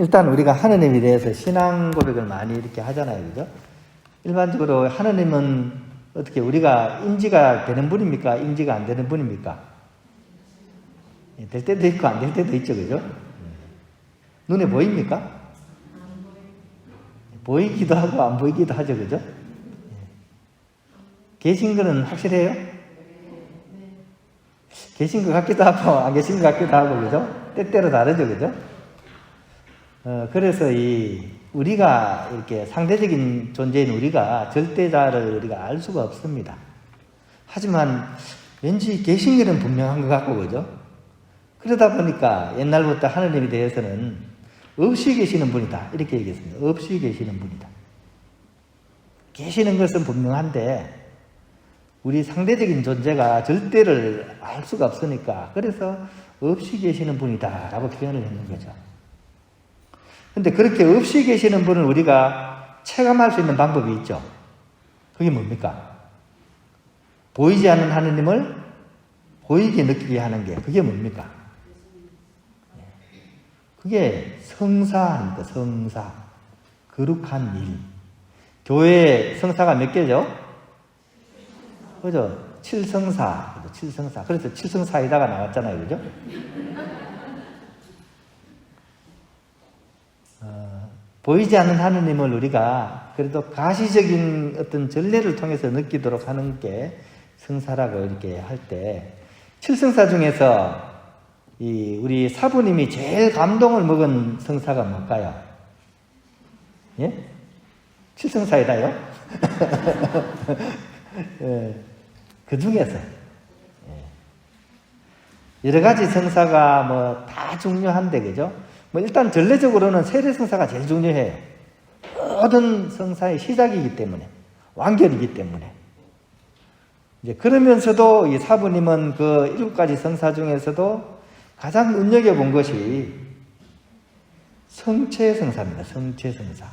일단 우리가 하느님에 대해서 신앙 고백을 많이 이렇게 하잖아요. 그죠? 일반적으로 하느님은 어떻게 우리가 인지가 되는 분입니까? 인지가 안 되는 분입니까? 될 때도 있고 안 될 때도 있죠. 그죠? 눈에 보입니까? 보이기도 하고 안 보이기도 하죠. 그죠? 계신 거는 확실해요? 계신 것 같기도 하고 안 계신 것 같기도 하고 그죠? 때때로 다르죠. 그죠? 그래서 우리가 이렇게 상대적인 존재인 우리가 절대자를 우리가 알 수가 없습니다. 하지만 왠지 계신 것은 분명한 것 같고 그죠? 그러다 보니까 옛날부터 하느님에 대해서는 없이 계시는 분이다 이렇게 얘기했습니다. 없이 계시는 분이다. 계시는 것은 분명한데 우리 상대적인 존재가 절대를 알 수가 없으니까 그래서 없이 계시는 분이다 라고 표현을 했는 거죠. 근데 그렇게 없이 계시는 분을 우리가 체감할 수 있는 방법이 있죠. 그게 뭡니까? 보이지 않는 하느님을 보이게 느끼게 하는 게 그게 뭡니까? 그게 성사입니다. 성사. 거룩한 일. 교회 성사가 몇 개죠? 그죠? 칠성사. 칠성사. 그래서 칠성사이다가 나왔잖아요. 그죠? 보이지 않는 하느님을 우리가 그래도 가시적인 어떤 전례를 통해서 느끼도록 하는 게 성사라고 이렇게 할 때, 칠성사 중에서 우리 사부님이 제일 감동을 먹은 성사가 뭘까요? 예? 칠성사이다요? 예, 그 중에서. 여러 가지 성사가 뭐 다 중요한데, 그죠? 뭐 일단 전례적으로는 세례성사가 제일 중요해요. 모든 성사의 시작이기 때문에, 완결이기 때문에. 이제 그러면서도 이 사부님은 그 7가지 성사 중에서도 가장 눈여겨본 것이 성체성사입니다. 성체성사.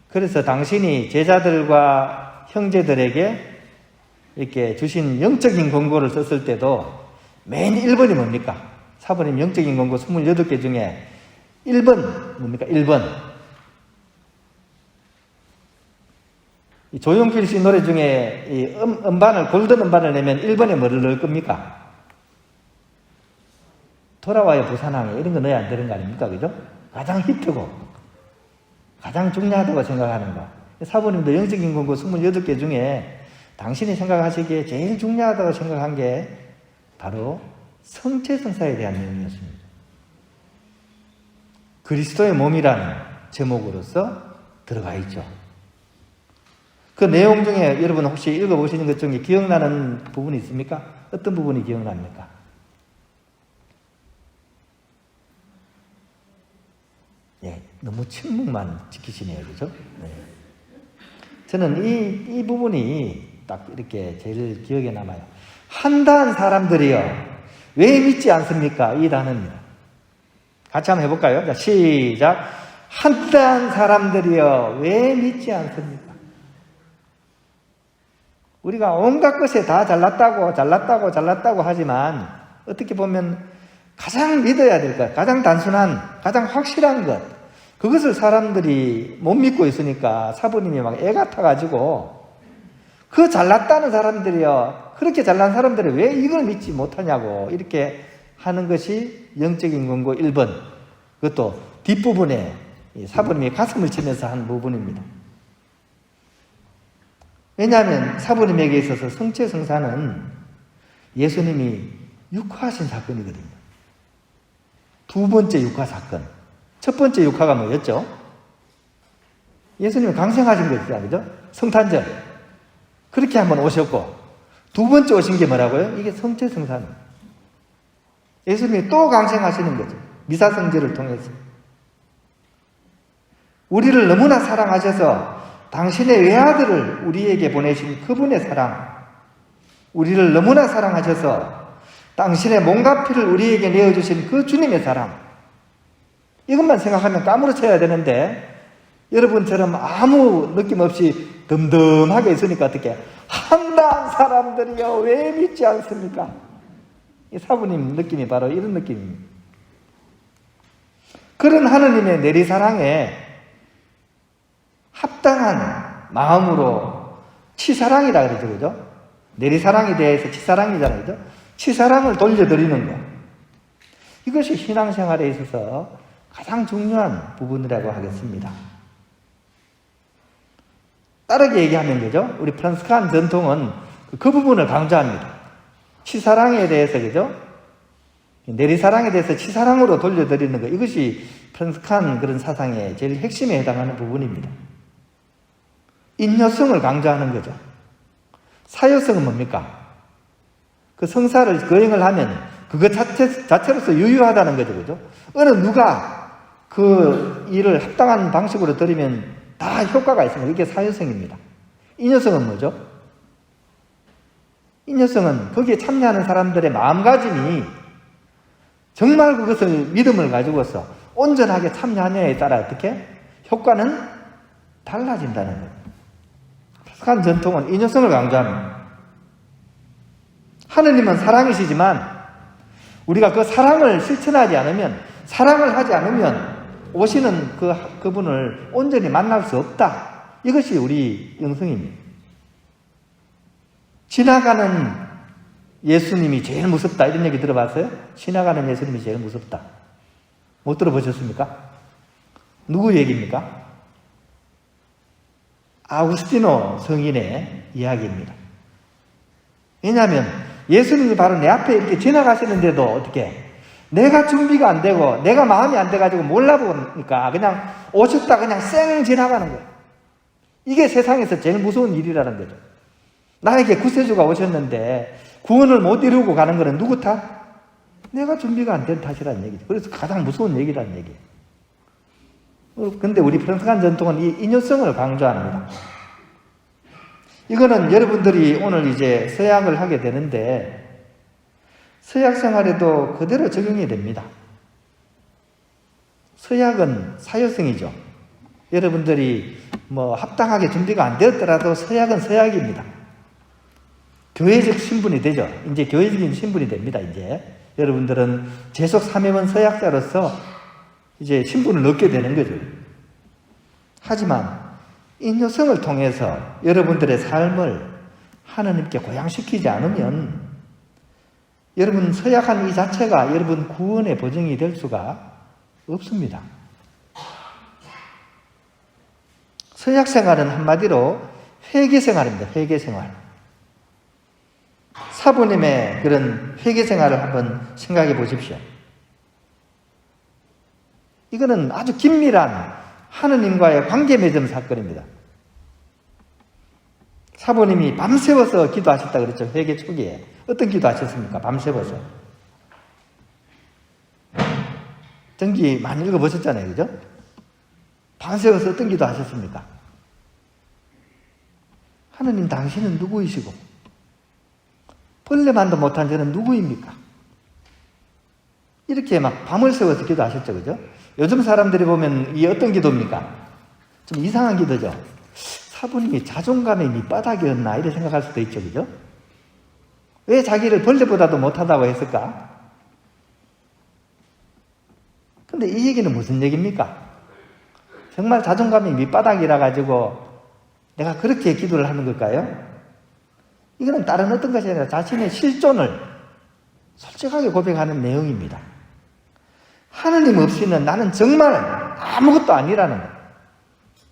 그래서 당신이 제자들과 형제들에게 이렇게 주신 영적인 권고를 썼을 때도 맨 1번이 뭡니까? 사부님 영적인 권고 28개 중에 1번 뭡니까? 1번. 이 조용필 씨 노래 중에 이 음반을, 골든 음반을 내면 1번에 뭐를 넣을 겁니까? 돌아와요 부산항에 이런 거 넣어야 안 되는 거 아닙니까? 그죠? 가장 히트고 가장 중요하다고 생각하는 거. 사부님도 영적인 권고 28개 중에 당신이 생각하시기에 제일 중요하다고 생각한 게 바로 성체성사에 대한 내용이었습니다. 그리스도의 몸이라는 제목으로서 들어가 있죠. 그 내용 중에 여러분 혹시 읽어보시는 것 중에 기억나는 부분이 있습니까? 어떤 부분이 기억납니까? 예, 너무 침묵만 지키시네요. 그죠? 네. 저는 이 부분이 딱 이렇게 제일 기억에 남아요. 한다한 사람들이요. 왜 믿지 않습니까? 이 단어입니다. 같이 한번 해볼까요? 자, 시작. 한다한 사람들이요. 왜 믿지 않습니까? 우리가 온갖 것에 다 잘났다고 하지만 어떻게 보면 가장 믿어야 될 것, 가장 단순한, 가장 확실한 것, 그것을 사람들이 못 믿고 있으니까 사부님이 막 애 같아가지고 그 잘났다는 사람들이요, 그렇게 잘난 사람들이 왜 이걸 믿지 못하냐고 이렇게 하는 것이 영적인 권고 1번. 그것도 뒷부분에 사부님이 가슴을 치면서 한 부분입니다. 왜냐하면 사부님에게 있어서 성체성사는 예수님이 육화하신 사건이거든요. 두 번째 육화 사건. 첫 번째 육화가 뭐였죠? 예수님이 강생하신 거죠. 그죠? 성탄절. 그렇게 한번 오셨고, 두 번째 오신 게 뭐라고요? 이게 성체성사입니다. 예수님이 또 강생하시는 거죠. 미사성제를 통해서. 우리를 너무나 사랑하셔서 당신의 외아들을 우리에게 보내신 그분의 사랑, 우리를 너무나 사랑하셔서 당신의 몸과 피를 우리에게 내어주신 그 주님의 사랑, 이것만 생각하면 까무러쳐야 되는데 여러분처럼 아무 느낌 없이 덤덤하게 있으니까 어떻게 한다한 사람들이요 왜 믿지 않습니까? 이 사부님 느낌이 바로 이런 느낌입니다. 그런 하느님의 내리사랑에 합당한 마음으로 치사랑이라 그러죠. 그죠? 내리사랑에 대해서 치사랑이잖아요. 그죠? 치사랑을 돌려드리는 것. 이것이 신앙생활에 있어서 가장 중요한 부분이라고 하겠습니다. 다르게 얘기하면 그죠? 우리 프랑스칸 전통은 그 부분을 강조합니다. 치사랑에 대해서 그죠? 내리사랑에 대해서 치사랑으로 돌려드리는 것. 이것이 프랑스칸 그런 사상의 제일 핵심에 해당하는 부분입니다. 인여성을 강조하는 거죠. 사효성은 뭡니까? 그 성사를 거행을 하면 그것 자체로서 유효하다는 거죠. 그죠? 어느 누가 그 일을 합당한 방식으로 드리면 다 효과가 있습니다. 이게 사효성입니다. 인여성은 뭐죠? 인여성은 거기에 참여하는 사람들의 마음가짐이 정말 그것을 믿음을 가지고서 온전하게 참여하느냐에 따라 어떻게? 효과는 달라진다는 거예요. 프랑스칸 전통은 인여성을 강조합니다. 하느님은 사랑이시지만 우리가 그 사랑을 실천하지 않으면, 사랑을 하지 않으면 오시는 그분을 온전히 만날 수 없다. 이것이 우리 영성입니다. 지나가는 예수님이 제일 무섭다. 이런 얘기 들어봤어요? 지나가는 예수님이 제일 무섭다. 못 들어보셨습니까? 누구 얘기입니까? 아우구스티노 성인의 이야기입니다. 왜냐하면 예수님이 바로 내 앞에 이렇게 지나가시는데도 어떻게 내가 준비가 안 되고 내가 마음이 안 돼가지고 몰라보니까 그냥 오셨다 그냥 쌩 지나가는 거예요. 이게 세상에서 제일 무서운 일이라는 거죠. 나에게 구세주가 오셨는데 구원을 못 이루고 가는 거는 누구 탓? 내가 준비가 안 된 탓이라는 얘기죠. 그래서 가장 무서운 얘기라는 얘기예요. 근데 우리 프랑스칸 전통은 이 인여성을 강조합니다. 이거는 여러분들이 오늘 이제 서약을 하게 되는데 서약 생활에도 그대로 적용이 됩니다. 서약은 사효성이죠. 여러분들이 합당하게 준비가 안 되었더라도 서약은 서약입니다. 교회적 신분이 되죠. 이제 교회적인 신분이 됩니다. 이제 여러분들은 제속 3회원 서약자로서 이제 신분을 얻게 되는 거죠. 하지만 인여성을 통해서 여러분들의 삶을 하나님께 고양시키지 않으면 여러분 서약한 이 자체가 여러분 구원의 보증이 될 수가 없습니다. 서약 생활은 한마디로 회개 생활입니다. 회개 생활. 사부님의 그런 회개 생활을 한번 생각해 보십시오. 이거는 아주 긴밀한 하느님과의 관계 맺음 사건입니다. 사부님이 밤새워서 기도하셨다 그랬죠. 회개 초기에. 어떤 기도하셨습니까? 밤새워서. 전기 많이 읽어보셨잖아요. 그죠? 밤새워서 어떤 기도하셨습니까? 하느님 당신은 누구이시고 벌레만도 못한 저는 누구입니까? 이렇게 막 밤을 새워서 기도하셨죠. 그죠? 요즘 사람들이 보면 이게 어떤 기도입니까? 좀 이상한 기도죠. 사부님이 자존감의 밑바닥이었나 이렇게 생각할 수도 있죠. 그죠? 왜 자기를 벌레보다도 못하다고 했을까? 근데 이 얘기는 무슨 얘기입니까? 정말 자존감이 밑바닥이라 가지고 내가 그렇게 기도를 하는 걸까요? 이거는 다른 어떤 것이 아니라 자신의 실존을 솔직하게 고백하는 내용입니다. 하느님 없이는 나는 정말 아무것도 아니라는 것.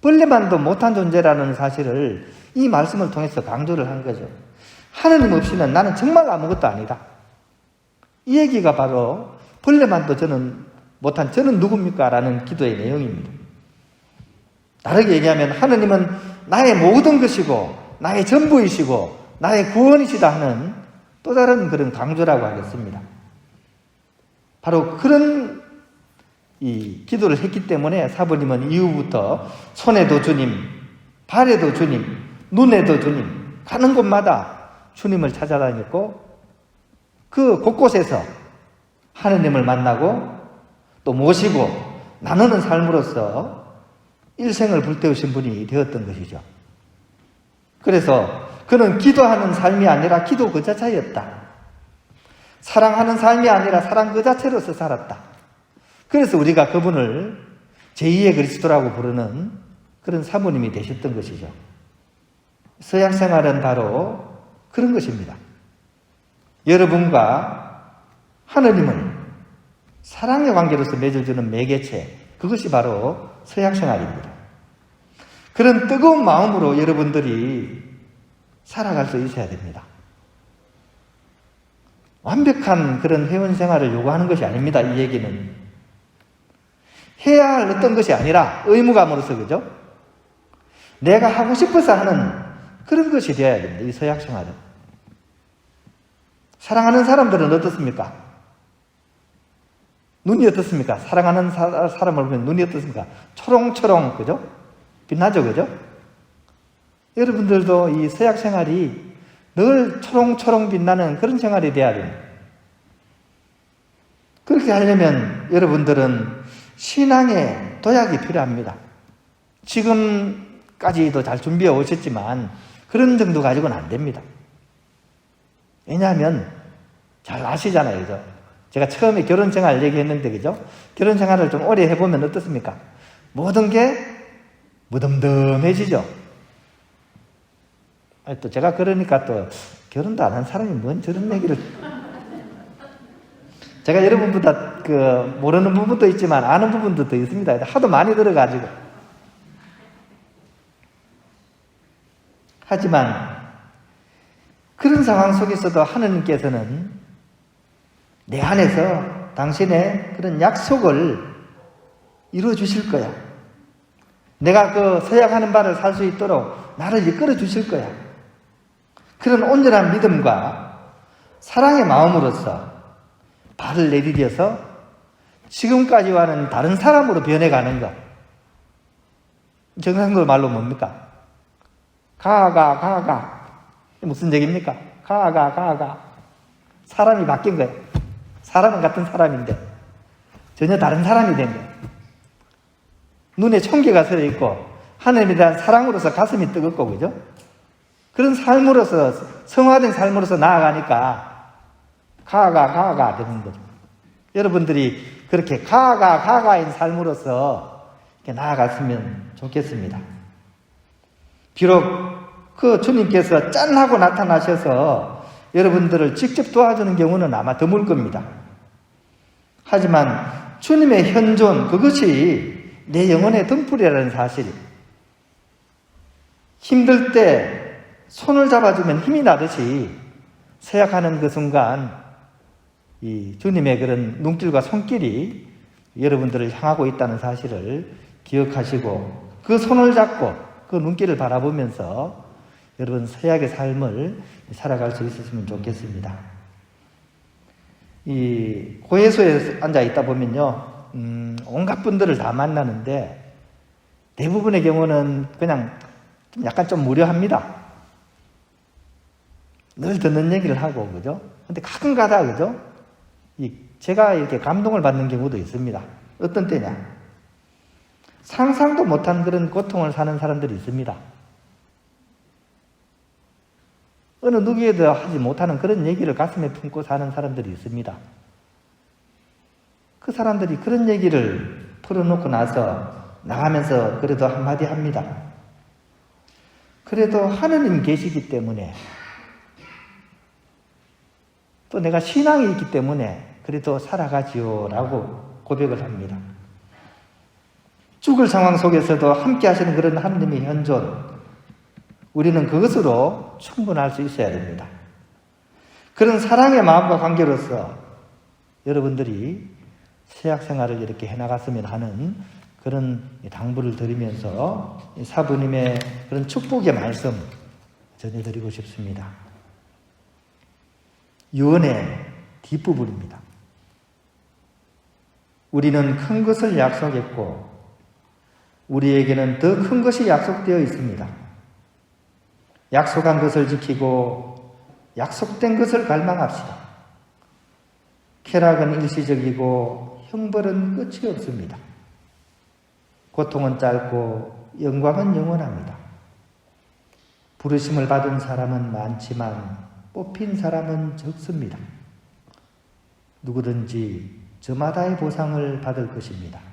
벌레만도 못한 존재라는 사실을 이 말씀을 통해서 강조를 한 거죠. 하느님 없이는 나는 정말 아무것도 아니다. 이 얘기가 바로 벌레만도 저는 못한 저는 누굽니까? 라는 기도의 내용입니다. 다르게 얘기하면 하느님은 나의 모든 것이고 나의 전부이시고 나의 구원이시다 하는 또 다른 그런 강조라고 하겠습니다. 바로 그런 이 기도를 했기 때문에 사부님은 이후부터 손에도 주님, 발에도 주님, 눈에도 주님, 가는 곳마다 주님을 찾아다녔고 그 곳곳에서 하느님을 만나고 또 모시고 나누는 삶으로서 일생을 불태우신 분이 되었던 것이죠. 그래서 그는 기도하는 삶이 아니라 기도 그 자체였다. 사랑하는 삶이 아니라 사랑 그 자체로서 살았다. 그래서 우리가 그분을 제2의 그리스도라고 부르는 그런 사모님이 되셨던 것이죠. 서약 생활은 바로 그런 것입니다. 여러분과 하느님을 사랑의 관계로서 맺어주는 매개체, 그것이 바로 서약 생활입니다. 그런 뜨거운 마음으로 여러분들이 살아갈 수 있어야 됩니다. 완벽한 그런 회원 생활을 요구하는 것이 아닙니다. 이 얘기는 해야 할 어떤 것이 아니라 의무감으로서, 그죠? 내가 하고 싶어서 하는 그런 것이 되어야 됩니다. 이 서약 생활은. 사랑하는 사람들은 어떻습니까? 눈이 어떻습니까? 사랑하는 사람을 보면 눈이 어떻습니까? 초롱초롱, 그죠? 빛나죠, 그죠? 여러분들도 이 서약 생활이 늘 초롱초롱 빛나는 그런 생활이 돼야 됩니다. 그렇게 하려면 여러분들은 신앙의 도약이 필요합니다. 지금까지도 잘 준비해 오셨지만 그런 정도 가지고는 안 됩니다. 왜냐하면 잘 아시잖아요, 그죠? 제가 처음에 결혼 생활 얘기했는데, 그죠? 결혼 생활을 좀 오래 해보면 어떻습니까? 모든 게 무덤덤해지죠. 또 제가 그러니까 또 결혼도 안 한 사람이 뭔 저런 얘기를. 제가 여러분보다 모르는 부분도 있지만 아는 부분도 더 있습니다. 하도 많이 들어가지고. 하지만 그런 상황 속에서도 하느님께서는 내 안에서 당신의 그런 약속을 이루어 주실 거야. 내가 그 서약하는 바를 살 수 있도록 나를 이끌어 주실 거야. 그런 온전한 믿음과 사랑의 마음으로서 발을 내디뎌서 지금까지와는 다른 사람으로 변해가는 것. 정상도 말로 뭡니까? 가가. 무슨 얘기입니까? 가가. 사람이 바뀐 거예요. 사람은 같은 사람인데 전혀 다른 사람이 된 거예요. 눈에 총기가 서려 있고 하나님에 대한 사랑으로서 가슴이 뜨겁고, 그죠? 그런 삶으로서, 성화된 삶으로서 나아가니까 가가 되는 거죠. 여러분들이 그렇게 가가인 삶으로서 이렇게 나아갔으면 좋겠습니다. 비록 그 주님께서 짠 하고 나타나셔서 여러분들을 직접 도와주는 경우는 아마 드물 겁니다. 하지만 주님의 현존, 그것이 내 영혼의 등불이라는 사실. 힘들 때 손을 잡아주면 힘이 나듯이 서약하는 그 순간 이 주님의 그런 눈길과 손길이 여러분들을 향하고 있다는 사실을 기억하시고 그 손을 잡고 그 눈길을 바라보면서 여러분 서약의 삶을 살아갈 수 있었으면 좋겠습니다. 이 고해소에 앉아 있다 보면요, 온갖 분들을 다 만나는데 대부분의 경우는 그냥 약간 좀 무료합니다. 늘 듣는 얘기를 하고, 그죠? 근데 가끔 가다, 그죠? 제가 이렇게 감동을 받는 경우도 있습니다. 어떤 때냐? 상상도 못한 그런 고통을 사는 사람들이 있습니다. 어느 누구에도 하지 못하는 그런 얘기를 가슴에 품고 사는 사람들이 있습니다. 그 사람들이 그런 얘기를 풀어놓고 나서 나가면서 그래도 한마디 합니다. 그래도 하느님 계시기 때문에, 또 내가 신앙이 있기 때문에 그래도 살아가지요 라고 고백을 합니다. 죽을 상황 속에서도 함께 하시는 그런 하느님의 현존, 우리는 그것으로 충분할 수 있어야 됩니다. 그런 사랑의 마음과 관계로서 여러분들이 서약 생활을 이렇게 해나갔으면 하는 그런 당부를 드리면서 사부님의 그런 축복의 말씀 전해드리고 싶습니다. 유언의 뒷부분입니다. 우리는 큰 것을 약속했고 우리에게는 더 큰 것이 약속되어 있습니다. 약속한 것을 지키고 약속된 것을 갈망합시다. 쾌락은 일시적이고 형벌은 끝이 없습니다. 고통은 짧고 영광은 영원합니다. 부르심을 받은 사람은 많지만 뽑힌 사람은 적습니다. 누구든지 저마다의 보상을 받을 것입니다.